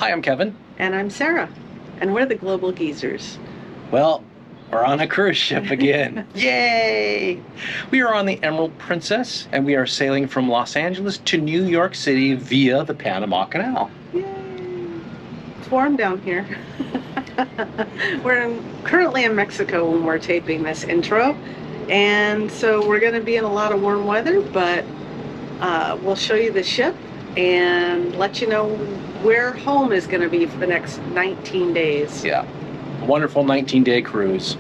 Hi, I'm Kevin. And I'm Sarah. And we're the Global Geezers. Well, we're on a cruise ship again. Yay! We are on the Emerald Princess, and we are sailing from Los Angeles to New York City via the Panama Canal. Yay! It's warm down here. We're currently in Mexico when we're taping this intro. And so we're going to be in a lot of warm weather, but we'll show you the ship and let you know where home is going to be for the next 19 days. Yeah, a wonderful 19-day cruise.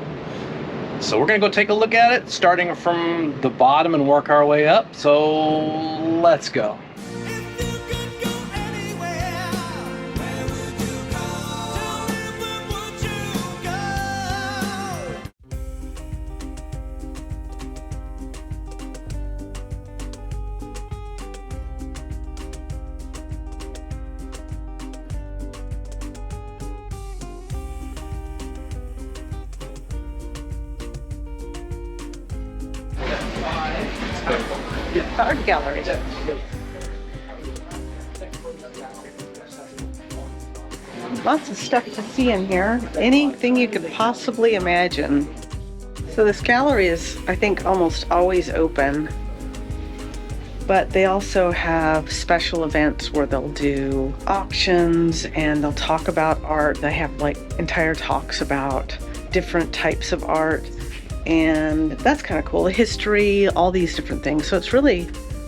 So we're going to go take a look at it, starting from the bottom and work our way up. So let's go. Art gallery. Lots of stuff to see in here. Anything you could possibly imagine. So this gallery is, I think, almost always open. But they also have special events where they'll do auctions and they'll talk about art. They have like entire talks about different types of art. And that's kind of cool. The history, all these different things. So it's really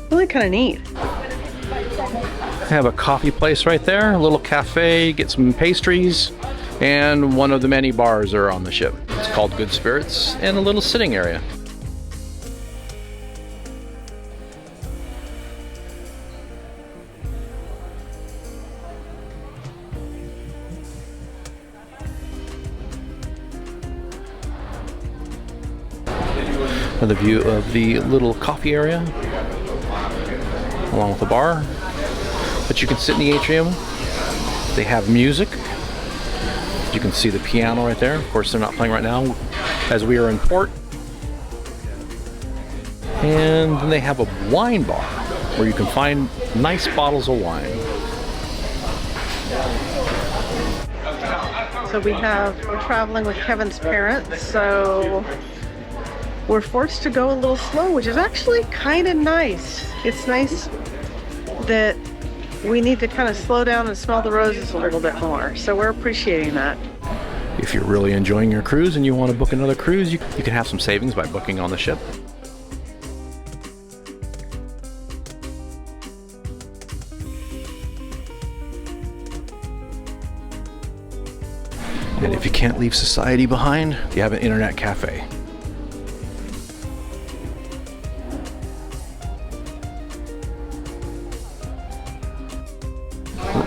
kind of neat. I have a coffee place right there, a little cafe, get some pastries, and one of the many bars are on the ship. It's called Good Spirits, and a little sitting area. Another view of the little coffee area, along with the bar. But you can sit in the atrium. They have music. You can see the piano right there. Of course, they're not playing right now, as we are in port. And then they have a wine bar, where you can find nice bottles of wine. So we're traveling with Kevin's parents, so we're forced to go a little slow, which is actually kind of nice. It's nice that we need to kind of slow down and smell the roses a little bit more. So we're appreciating that. If you're really enjoying your cruise and you want to book another cruise, you can have some savings by booking on the ship. And if you can't leave society behind, you have an internet cafe.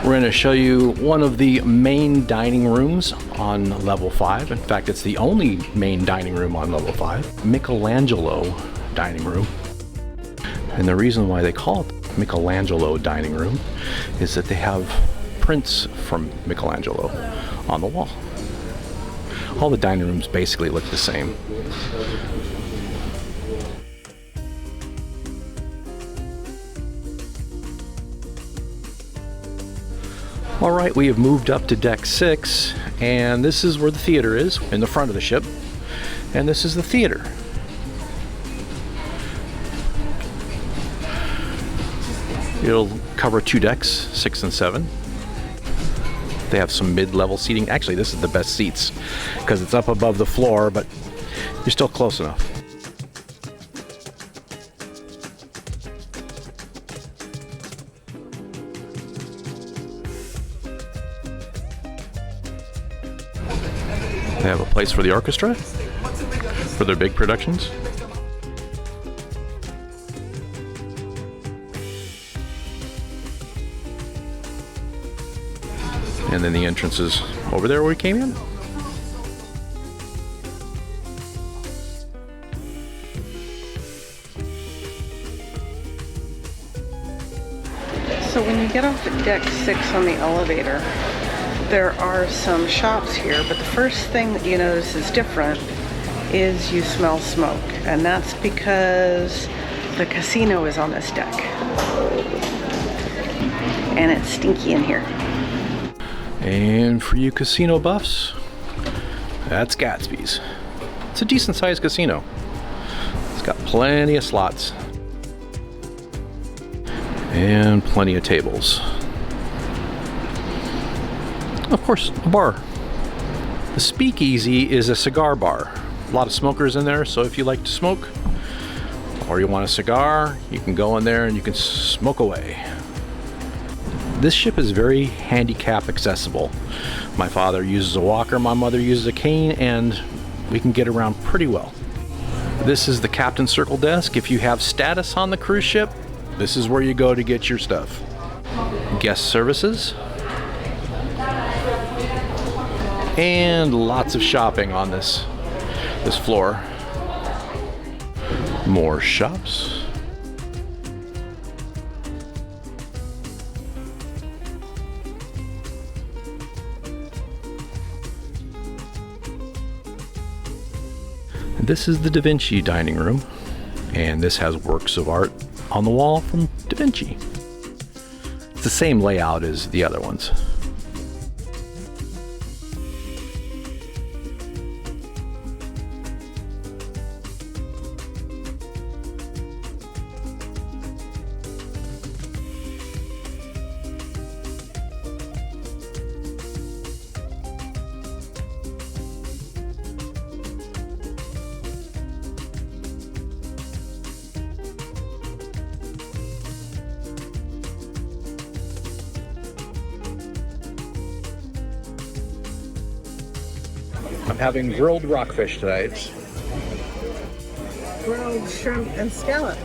We're going to show you one of the main dining rooms on level 5. In fact, it's the only main dining room on level 5. Michelangelo dining room. And the reason why they call it Michelangelo dining room is that they have prints from Michelangelo on the wall. All the dining rooms basically look the same. All right, we have moved up to deck 6, and this is where the theater is, in the front of the ship. And this is the theater. It'll cover 2 decks, 6 and 7. They have some mid-level seating. Actually, this is the best seats, because it's up above the floor, but you're still close enough. They have a place for the orchestra, for their big productions. And then the entrance is over there where we came in. So when you get off at deck 6 on the elevator, there are some shops here, but the first thing that you notice is different is you smell smoke, and that's because the casino is on this deck. And it's stinky in here. And for you casino buffs, that's Gatsby's. It's a decent sized casino. It's got plenty of slots and plenty of tables. Of course, a bar. The Speakeasy is a cigar bar. A lot of smokers in there, so if you like to smoke or you want a cigar, you can go in there and you can smoke away. This ship is very handicap accessible. My father uses a walker, my mother uses a cane, and we can get around pretty well. This is the Captain's Circle Desk. If you have status on the cruise ship, this is where you go to get your stuff. Guest services. And lots of shopping on this floor. More shops. This is the Da Vinci dining room, and this has works of art on the wall from Da Vinci. It's the same layout as the other ones. I'm having grilled rockfish tonight. Grilled shrimp and scallop.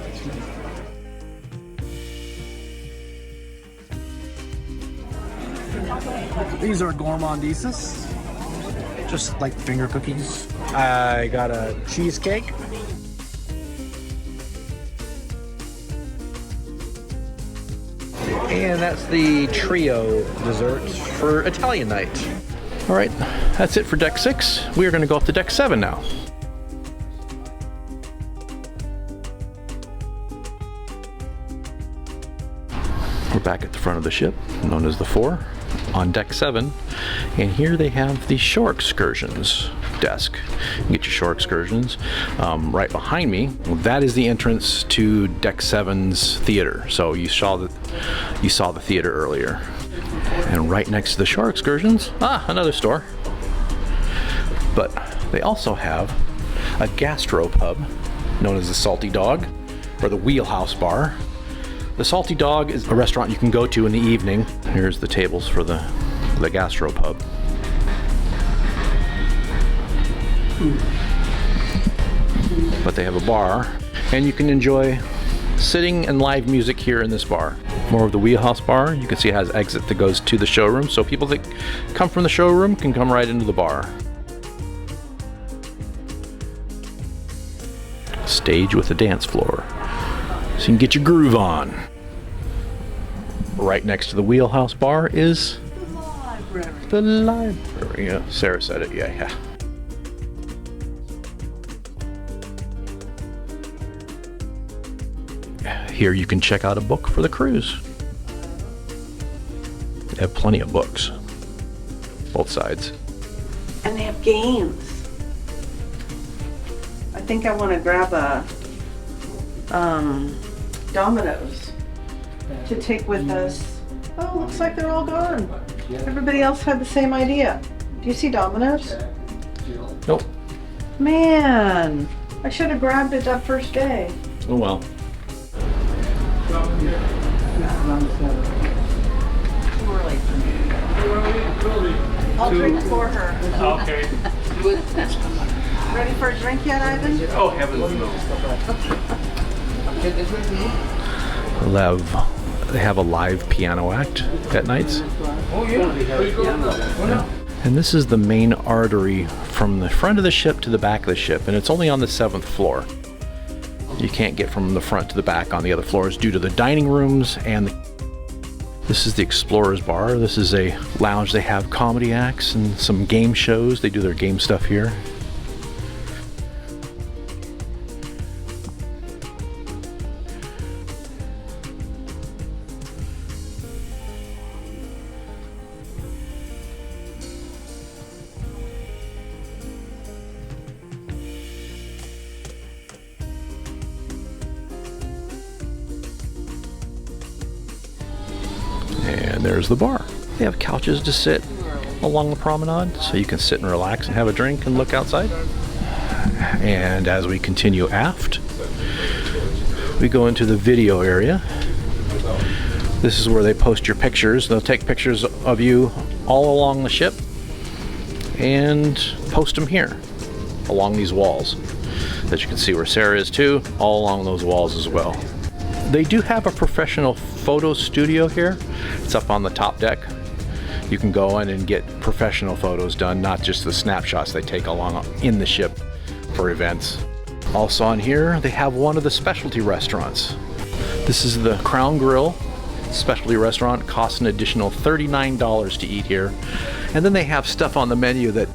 These are gourmandises, just like finger cookies. I got a cheesecake. And that's the trio dessert for Italian night. All right, that's it for deck 6. We are going to go up to deck 7 now. We're back at the front of the ship, known as the 4, on deck 7. And here they have the shore excursions desk. You get your shore excursions. Right behind me, that is the entrance to deck 7's theater. So you saw the theater earlier. And right next to the shore excursions, another store. But they also have a gastropub known as the Salty Dog, or the Wheelhouse Bar. The Salty Dog is a restaurant you can go to in the evening. Here's the tables for the gastropub. But they have a bar, and you can enjoy sitting and live music here in this bar. More of the Wheelhouse Bar. You can see it has exit that goes to the showroom, so people that come from the showroom can come right into the bar. Stage with a dance floor, so you can get your groove on. Right next to the Wheelhouse Bar is the library. Yeah, Sarah said it. Yeah. Here you can check out a book for the cruise. They have plenty of books, both sides. And they have games. I think I want to grab a dominoes to take with us. Oh, looks like they're all gone. Everybody else had the same idea. Do you see dominoes? Nope. Man, I should have grabbed it that first day. Oh well. Too early for me. I'll drink for her. Okay. Ready for a drink yet, Ivan? Oh, heavens no. They have a live piano act at nights. Oh, yeah. And this is the main artery from the front of the ship to the back of the ship, and it's only on the 7th floor. You can't get from the front to the back on the other floors due to the dining rooms and this is the Explorer's Bar. This is a lounge. They have comedy acts and some game shows. They do their game stuff here. And there's the bar. They have couches to sit along the promenade, so you can sit and relax and have a drink and look outside. And as we continue aft, we go into the video area. This is where they post your pictures. They'll take pictures of you all along the ship and post them here along these walls. As you can see where Sarah is too, all along those walls as well. They do have a professional photo studio here. It's up on the top deck. You can go in and get professional photos done, not just the snapshots they take along in the ship for events. Also on here, they have one of the specialty restaurants. This is the Crown Grill specialty restaurant. Costs an additional $39 to eat here. And then they have stuff on the menu that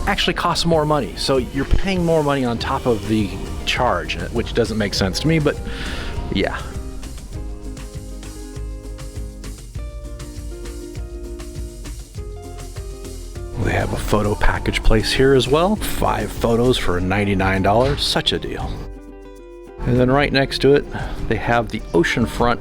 actually costs more money. So you're paying more money on top of the charge, which doesn't make sense to me, but yeah. They have a photo package place here as well. 5 photos for $99. Such a deal. And then right next to it, they have the oceanfront,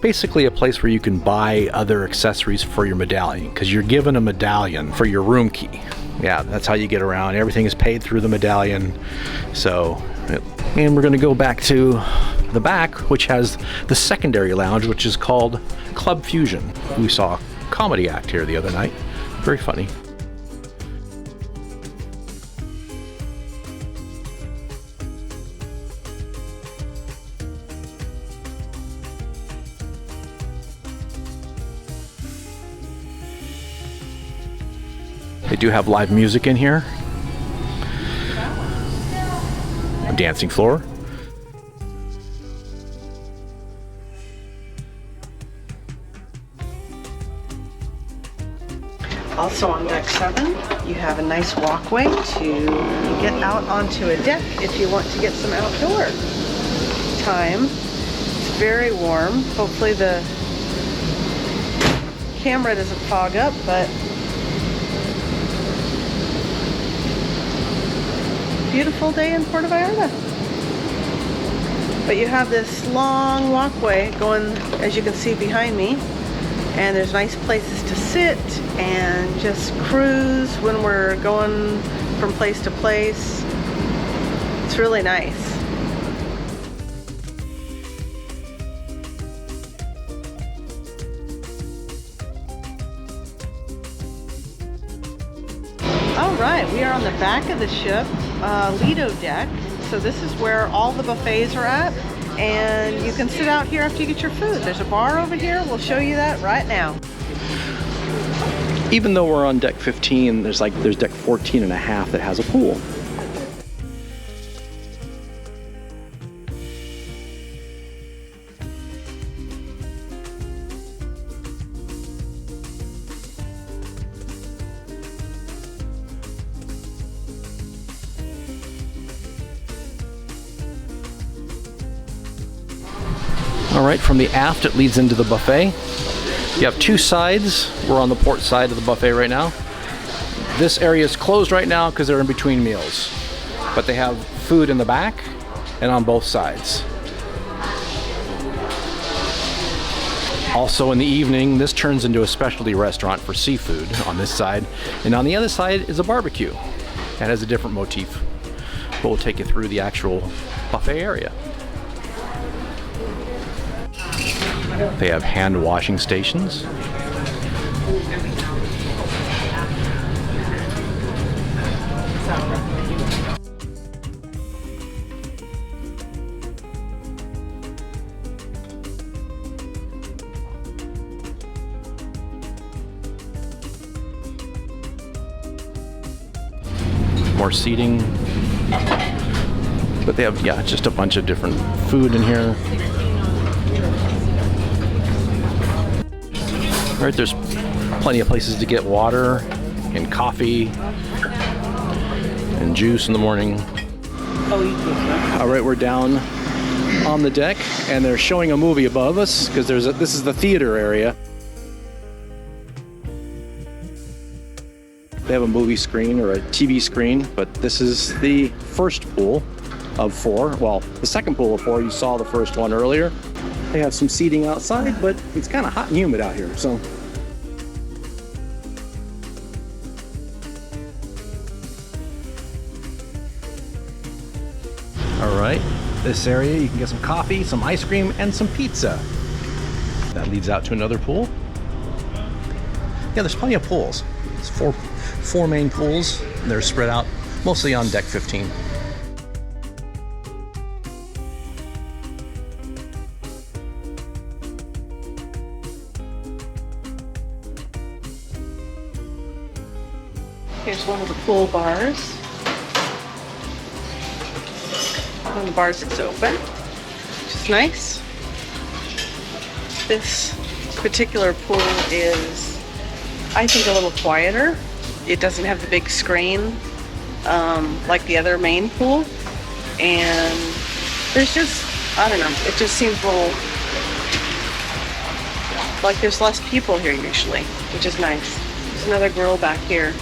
basically a place where you can buy other accessories for your medallion, because you're given a medallion for your room key. Yeah, that's how you get around. Everything is paid through the medallion. So, and we're going to go back to the back, which has the secondary lounge, which is called Club Fusion. We saw a comedy act here the other night. Very funny. They do have live music in here. A dancing floor. Also on deck 7, you have a nice walkway to get out onto a deck if you want to get some outdoor time. It's very warm. Hopefully the camera doesn't fog up, but beautiful day in Puerto Vallarta. But you have this long walkway going, as you can see behind me, and there's nice places to sit and just cruise when we're going from place to place. It's really nice. All right, we are on the back of the ship, Lido Deck. So this is where all the buffets are at, and you can sit out here after you get your food. There's a bar over here. We'll show you that right now. Even though we're on deck 15, there's deck 14 and a half that has a pool. All right, from the aft, it leads into the buffet. You have 2 sides. We're on the port side of the buffet right now. This area is closed right now because they're in between meals. But they have food in the back and on both sides. Also in the evening, this turns into a specialty restaurant for seafood on this side. And on the other side is a barbecue. That has a different motif. But we'll take you through the actual buffet area. They have hand washing stations. More seating. But they have, yeah, just a bunch of different food in here. Right, there's plenty of places to get water and coffee and juice in the morning. All right, we're down on the deck and they're showing a movie above us because this is the theater area. They have a movie screen or a TV screen, but this is the first pool of 4. Well, the second pool of 4, you saw the first one earlier. They have some seating outside, but it's kind of hot and humid out here, so. All right, this area you can get some coffee, some ice cream, and some pizza. That leads out to another pool. Yeah, there's plenty of pools. It's four main pools. They're spread out mostly on deck 15. Here's one of the pool bars. One of the bars is open, which is nice. This particular pool is, I think, a little quieter. It doesn't have the big screen like the other main pool. And there's just, I don't know, it just seems a little like there's less people here usually, which is nice. There's another grill back here.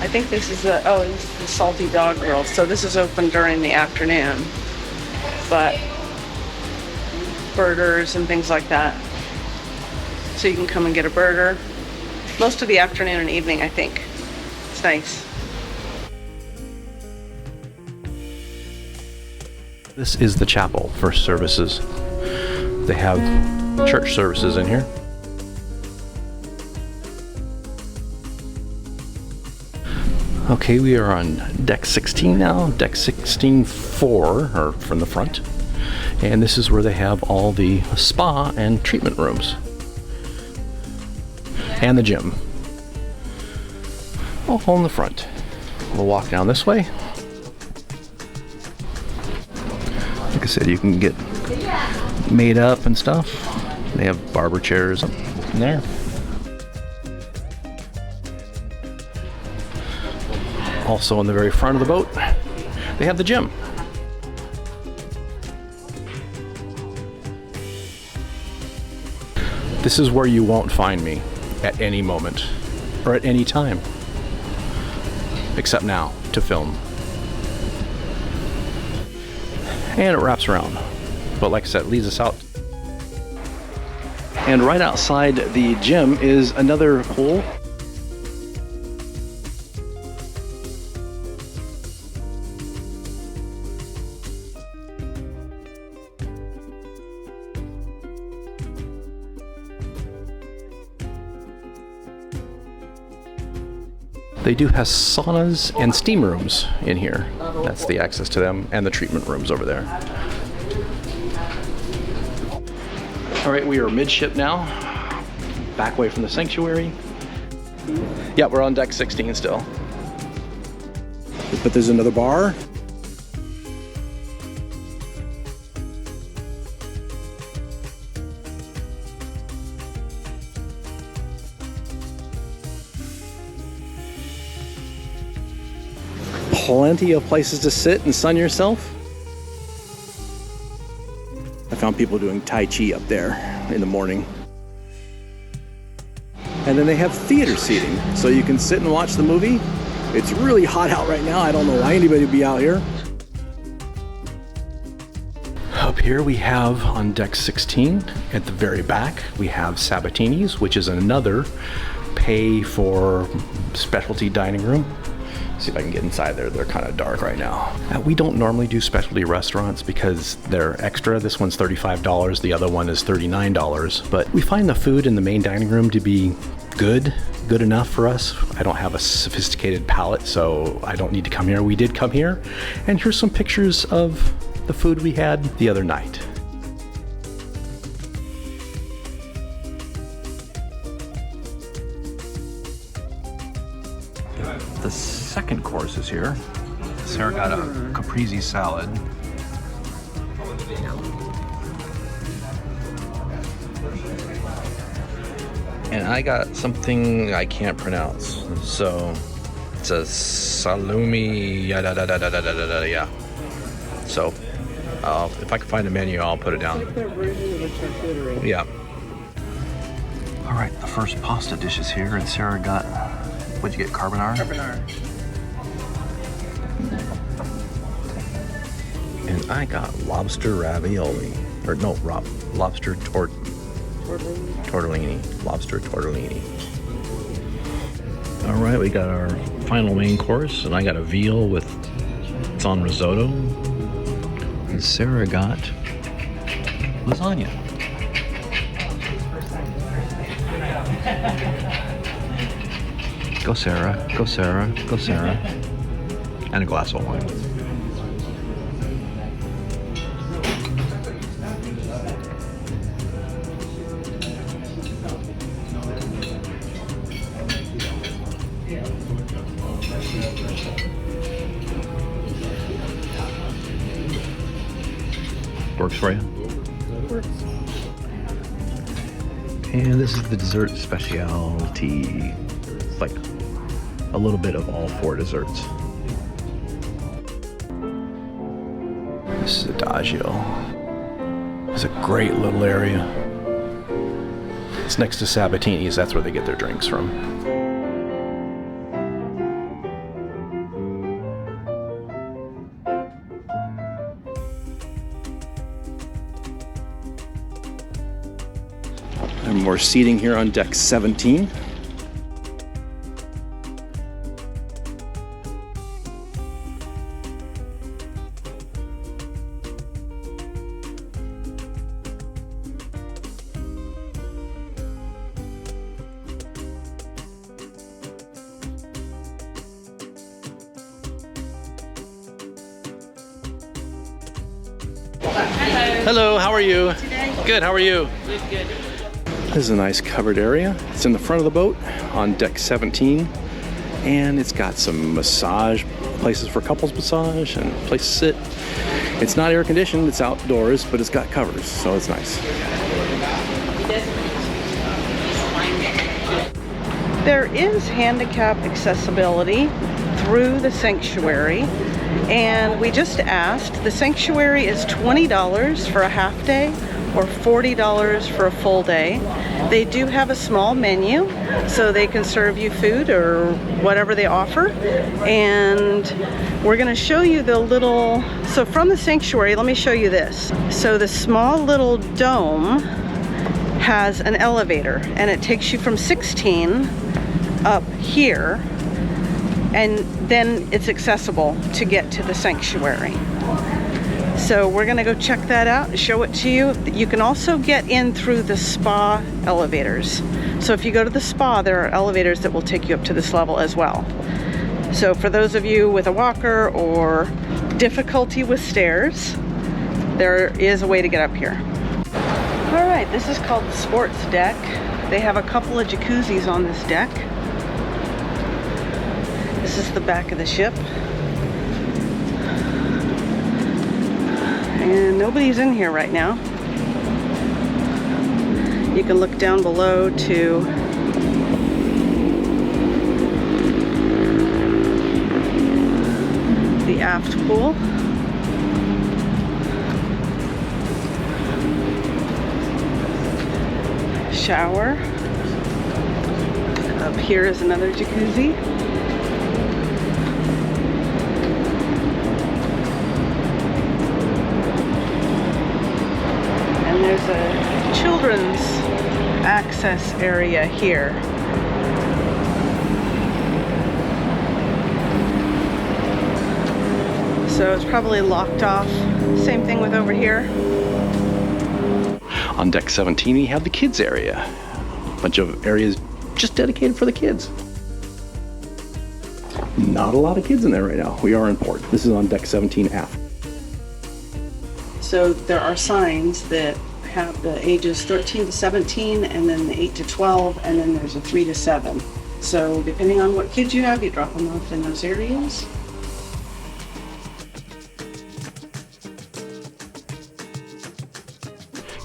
I think this is this is the Salty Dog Grill. So this is open during the afternoon, but burgers and things like that. So you can come and get a burger. Most of the afternoon and evening, I think. It's nice. This is the chapel for services. They have church services in here. Okay, we are on deck 16 now, deck 16-4, or from the front. And this is where they have all the spa and treatment rooms. And the gym. All in the front. We'll walk down this way. Like I said, you can get made up and stuff. They have barber chairs up in there. Also in the very front of the boat, they have the gym. This is where you won't find me at any moment or at any time, except now to film. And it wraps around, but like I said, it leads us out. And right outside the gym is another pool. They do have saunas and steam rooms in here. That's the access to them, and the treatment rooms over there. All right, we are midship now, back away from the sanctuary. Yeah, we're on deck 16 still. But there's another bar. Plenty of places to sit and sun yourself. I found people doing Tai Chi up there in the morning. And then they have theater seating, so you can sit and watch the movie. It's really hot out right now. I don't know why anybody would be out here. Up here we have on deck 16, at the very back, we have Sabatini's, which is another pay for specialty dining room. See if I can get inside there. They're kind of dark right now. We don't normally do specialty restaurants because they're extra. This one's $35, the other one is $39. But we find the food in the main dining room to be good enough for us. I don't have a sophisticated palate, so I don't need to come here. We did come here, and here's some pictures of the food we had the other night. The second course is here. Sarah got a caprese salad. And I got something I can't pronounce. So it's a salumi, yeah. So if I can find a menu, I'll put it down. Yeah. All right, the first pasta dish is here, and Sarah got, what'd you get, carbonara? Carbonara. And I got lobster ravioli. Or no, lobster tortellini. Lobster tortellini. All right, we got our final main course, and I got a veal with, it's on risotto. And Sarah got lasagna. Go Sarah, go Sarah, go Sarah. And a glass of wine. Works for you? Works. And this is the dessert specialty. It's like a little bit of all 4 desserts. This is Adagio. It's a great little area. It's next to Sabatini's. That's where they get their drinks from. And more seating here on deck 17. Hello, how are you? Good, how are you? Good. This is a nice covered area. It's in the front of the boat on deck 17, and it's got some massage places for couples massage and a place to sit. It's not air conditioned, it's outdoors, but it's got covers, so it's nice. There is handicap accessibility through the sanctuary, and we just asked. The sanctuary is $20 for a half day or $40 for a full day. They do have a small menu, so they can serve you food or whatever they offer. And we're gonna show you the little, so from the sanctuary, let me show you this. So the small little dome has an elevator, and it takes you from 16 up here, and then it's accessible to get to the sanctuary. So we're gonna go check that out and show it to you. You can also get in through the spa elevators. So if you go to the spa, there are elevators that will take you up to this level as well. So for those of you with a walker or difficulty with stairs, there is a way to get up here. All right, this is called the sports deck. They have a couple of jacuzzis on this deck. This is the back of the ship. And nobody's in here right now. You can look down below to the aft pool. Shower. Up here is another jacuzzi. There's a children's access area here. So it's probably locked off. Same thing with over here. On deck 17, we have the kids area. A bunch of areas just dedicated for the kids. Not a lot of kids in there right now. We are in port. This is on deck 17 aft. So there are signs that have the ages 13 to 17, and then the 8 to 12, and then there's a 3 to 7. So depending on what kids you have, you drop them off in those areas.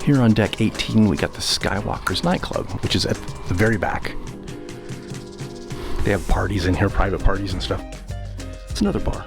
Here on deck 18, we got the Skywalkers nightclub, which is at the very back. They have parties in here, private parties and stuff. It's another bar.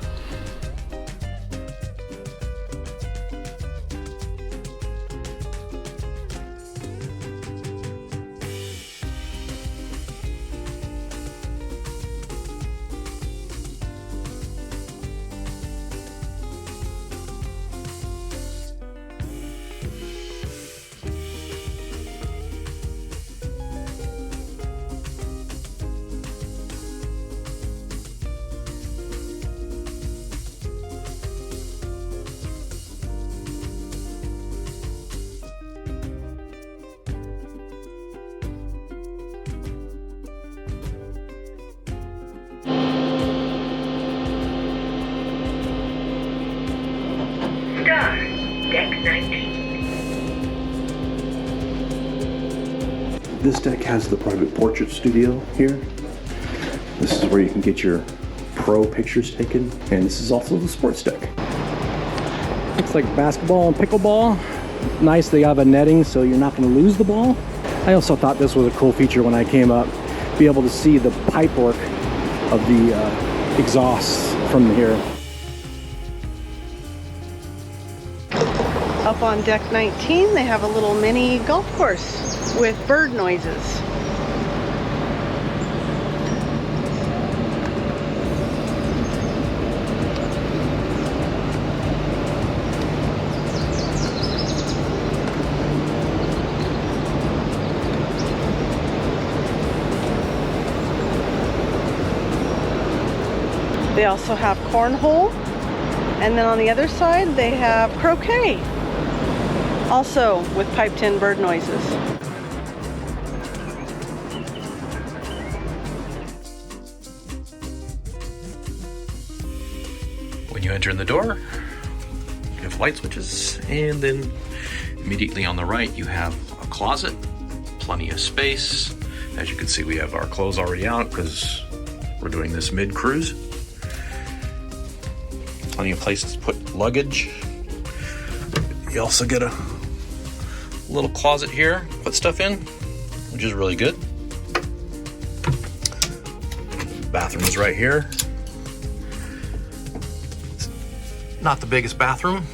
This deck has the private portrait studio here. This is where you can get your pro pictures taken, and this is also the sports deck. Looks like basketball and pickleball. Nice, they have a netting so you're not going to lose the ball. I also thought this was a cool feature when I came up, be able to see the pipework of the exhausts from here. Up on deck 19, they have a little mini golf course with bird noises. They also have cornhole, and then on the other side they have croquet, also with piped-in bird noises. When you enter in the door, you have light switches, and then immediately on the right you have a closet, plenty of space. As you can see, we have our clothes already out because we're doing this mid-cruise. Plenty of places to put luggage. You also get a little closet here, put stuff in, which is really good. Bathroom is right here. It's not the biggest bathroom,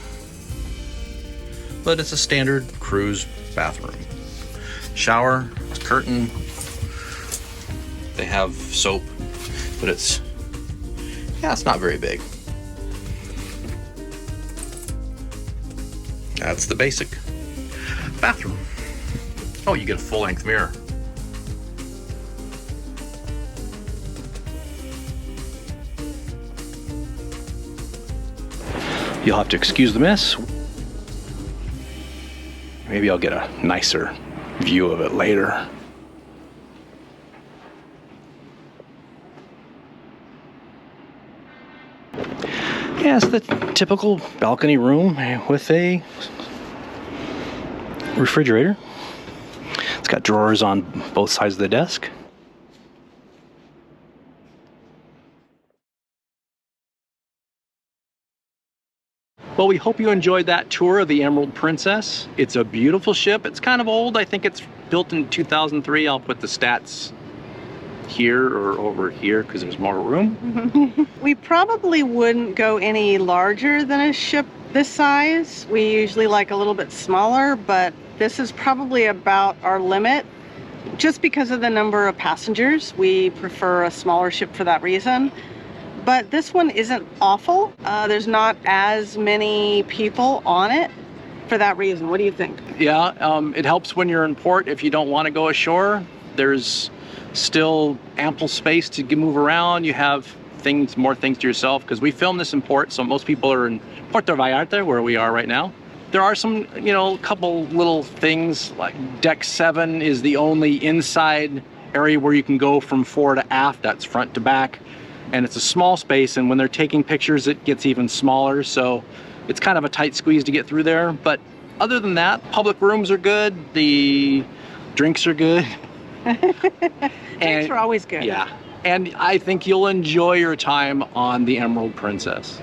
but it's a standard cruise bathroom. Shower, curtain. They have soap, but it's not very big. That's the basic bathroom. Oh, you get a full-length mirror. You'll have to excuse the mess. Maybe I'll get a nicer view of it later. Yeah, it's the typical balcony room with a refrigerator. It's got drawers on both sides of the desk. Well, we hope you enjoyed that tour of the Emerald Princess. It's a beautiful ship. It's kind of old. I think it's built in 2003. I'll put the stats here or over here because there's more room. We probably wouldn't go any larger than a ship this size. We usually like a little bit smaller, but this is probably about our limit. Just because of the number of passengers, we prefer a smaller ship for that reason. But this one isn't awful. There's not as many people on it for that reason. What do you think? Yeah, it helps when you're in port. If you don't want to go ashore, there's still ample space to move around. You have more things to yourself, because we film this in port, so most people are in Puerto Vallarta, where we are right now. There are some, couple little things, like deck 7 is the only inside area where you can go from fore to aft. That's front to back, and it's a small space, and when they're taking pictures it gets even smaller, so it's kind of a tight squeeze to get through there. But other than that, public rooms are good, the drinks are good. Drinks are always good. Yeah, and I think you'll enjoy your time on the Emerald Princess.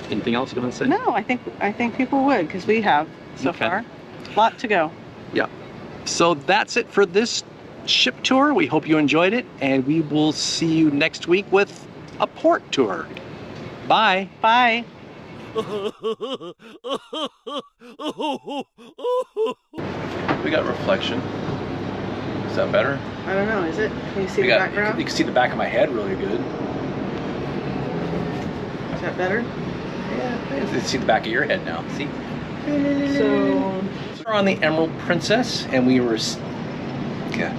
Anything else you want to say? No, I think people would, because we have so far. A lot to go. Yeah. So that's it for this ship tour. We hope you enjoyed it, and we will see you next week with a port tour. Bye. Bye. We got reflection. Is that better? I don't know, is it? Can you see the background? You can see the back of my head really good. Is that better? Yeah, you can see the back of your head now. See? So We're on the Emerald Princess, and we were... Yeah.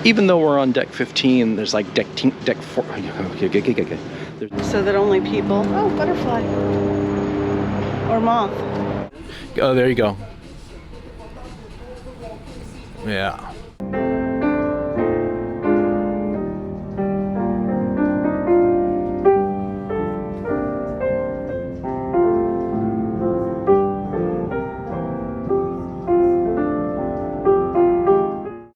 Even though we're on deck 15, there's like deck 4... Okay. so that only people... Oh, butterfly. Or moth. Oh, there you go. Yeah.